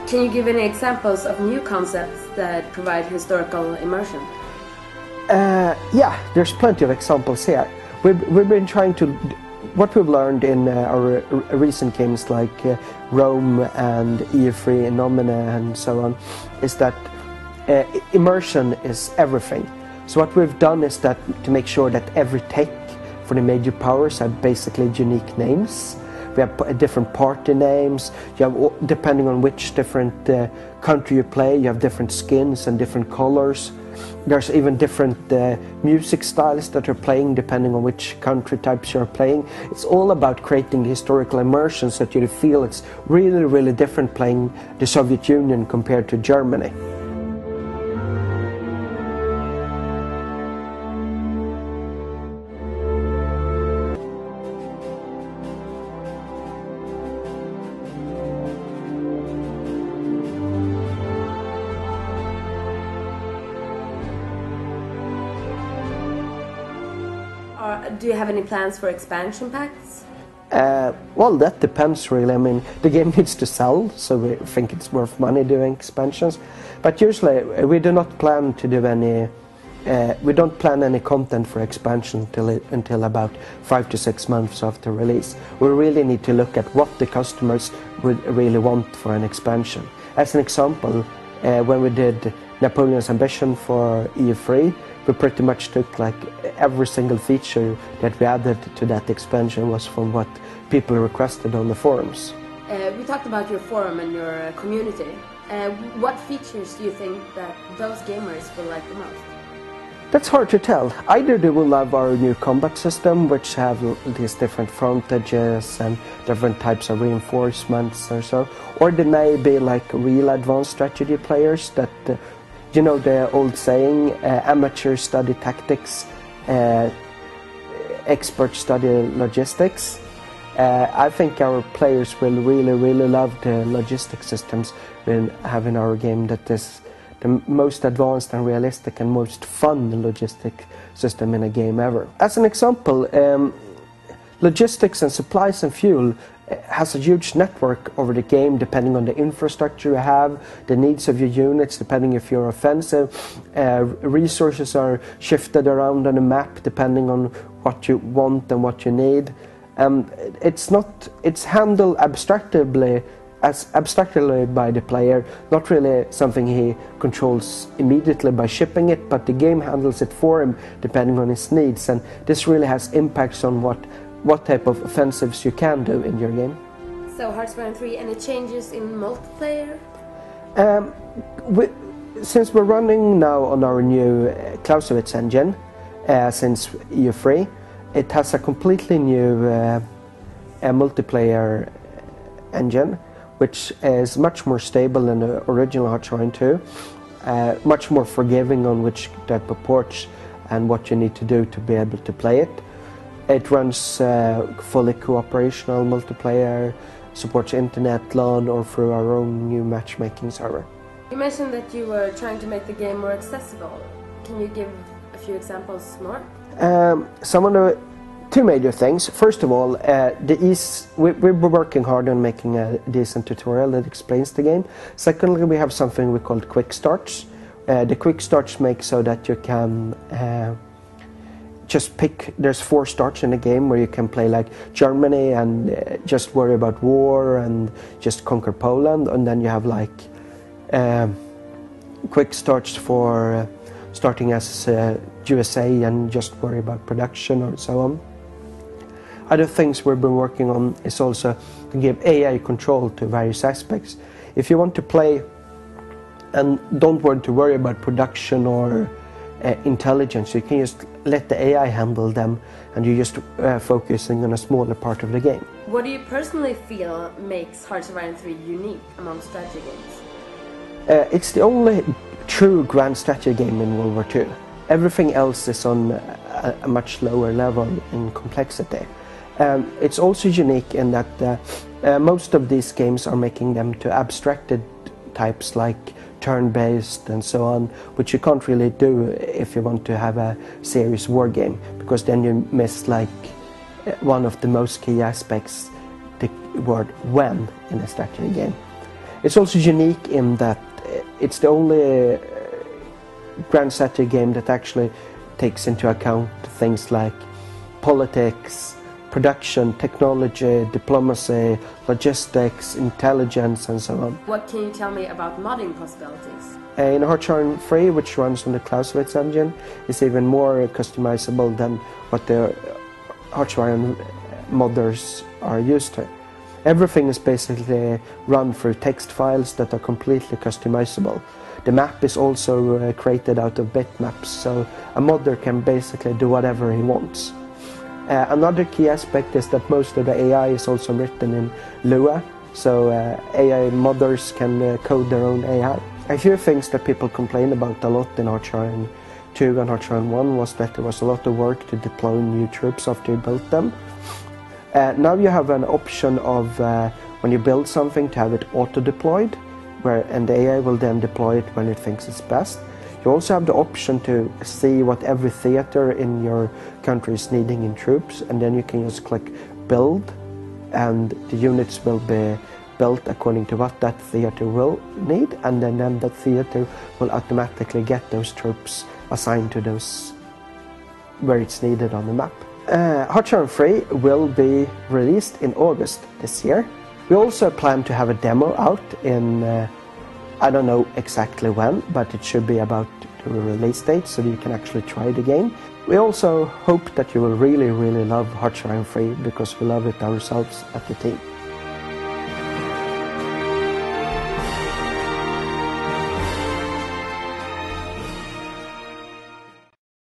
Can you give any examples of new concepts that provide historical immersion? Yeah, there's plenty of examples here. We've been trying to... What we've learned in our recent games like Rome and EU3 and Nomina and so on is that immersion is everything. So what we've done is that to make sure that every tech for the major powers have basically unique names. We have different party names. You have, depending on which different country you play, you have different skins and different colors. There's even different music styles that are playing depending on which country types you're playing. It's all about creating the historical immersion so that you feel it's really, really different playing the Soviet Union compared to Germany. Do you have any plans for expansion packs? Well, that depends really. I mean, the game needs to sell, so we think it's worth money doing expansions. But usually we do not plan to do any. We don't plan any content for expansion until about 5 to 6 months after release. We really need to look at what the customers would really want for an expansion. As an example, when we did Napoleon's Ambition for EU3, we pretty much took like every single feature that we added to that expansion was from what people requested on the forums. We talked about your forum and your community. What features do you think that those gamers will like the most? That's hard to tell. Either they will love our new combat system, which have these different frontages and different types of reinforcements or so, or they may be like real advanced strategy players that you know the old saying, amateurs study tactics, experts study logistics. I think our players will really love the logistics systems we have in our game. That is the most advanced and realistic and most fun logistic system in a game ever. As an example, logistics and supplies and fuel has a huge network over the game depending on the infrastructure you have, the needs of your units, depending if you're offensive. Resources are shifted around on the map depending on what you want and what you need. It's handled abstractly by the player, not really something he controls immediately by shipping it, but the game handles it for him depending on his needs, and this really has impacts on what type of offensives you can do in your game. So Hearts-of-Iron 3, any changes in multiplayer? Since we're running now on our new Clausewitz engine, since EU3, it has a completely new multiplayer engine, which is much more stable than the original Hearts-of-Iron 2, much more forgiving on which type of ports and what you need to do to be able to play it. It runs fully cooperational multiplayer, supports internet, LAN, or through our own new matchmaking server. You mentioned that you were trying to make the game more accessible. Can you give a few examples more? Some of the two major things. First of all, we're working hard on making a decent tutorial that explains the game. Secondly, we have something we call quick starts. The quick starts make so that you can just pick, there's 4 starts in the game where you can play like Germany and just worry about war and just conquer Poland, and then you have like quick starts for starting as USA and just worry about production or so on. Other things we've been working on is also to give AI control to various aspects. If you want to play and don't want to worry about production or intelligence, you can just let the AI handle them and you're just focusing on a smaller part of the game. What do you personally feel makes Hearts-of-Iron 3 unique among strategy games? It's the only true grand strategy game in World War II. Everything else is on a much lower level in complexity. It's also unique in that most of these games are making them to abstracted types like turn-based and so on, which you can't really do if you want to have a serious war game, because then you miss like one of the most key aspects, the word when, in a strategy game. It's also unique in that it's the only grand strategy game that actually takes into account things like politics, production, technology, diplomacy, logistics, intelligence, and so on. What can you tell me about modding possibilities? In Hearts 3, which runs on the Clausewitz engine, is even more customizable than what the Hearts modders are used to. Everything is basically run through text files that are completely customizable. The map is also created out of bitmaps, so a modder can basically do whatever he wants. Another key aspect is that most of the AI is also written in Lua, so AI modders can code their own AI. A few things that people complained about a lot in Hearts 2 and Hearts 1 was that there was a lot of work to deploy new troops after you built them. Now you have an option of when you build something to have it auto-deployed, and the AI will then deploy it when it thinks it's best. You also have the option to see what every theater in your country is needing in troops, and then you can just click build, and the units will be built according to what that theater will need, and then that theater will automatically get those troops assigned to those where it's needed on the map. Hearts 3 will be released in August this year. We also plan to have a demo out in, I don't know exactly when, but it should be about the release date so that you can actually try the game. We also hope that you will really love Hearts 3 because we love it ourselves at the team.